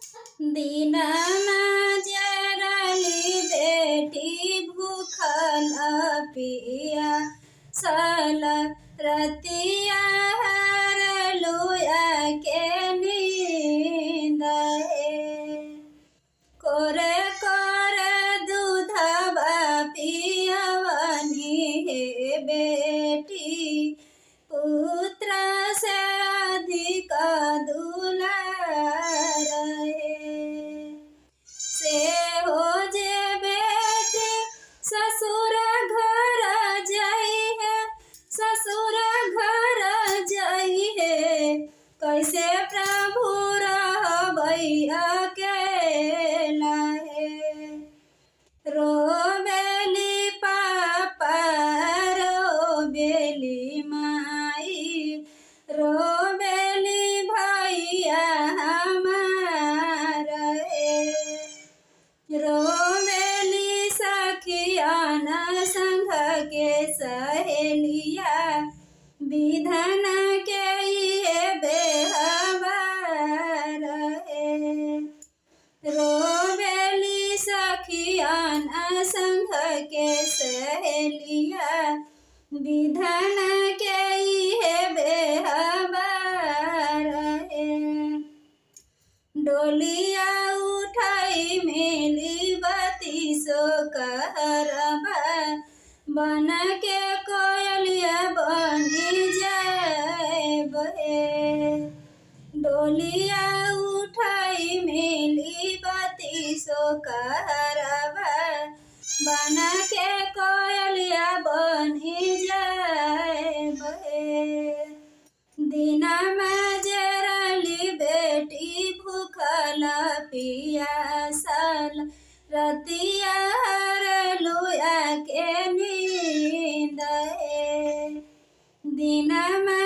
दीनमा जरली बेटी भूखल पिया सल रतिया हरलुया के नींद हे कोरे कोरे दूधवा पियवनी हे बेटी पुत्र से अधिक दुलार है से हो जे बेटी ससुर घर जाई है ससुर घर जाई है कैसे प्रभु रहबै अकेला है रोबेली पापा रोबेली माई रोबेली भैया हमार है रोबेली सखियान संग के सहेलिया विधन के ये बेहबार है रोबेली सखियान संग के सहेलिया विधन के ये बेहबार है डोलिया उठाई मेली बती सो कहरबा बन के कोयलिया बनी जाए बहे डोलिया उठाई मेली बती सो कहरबा बन के कोयलिया बनी जाए बहे दिनमा जरली बेटी भूखल पियासल रतिया हरलुया के नींद हे दिनमा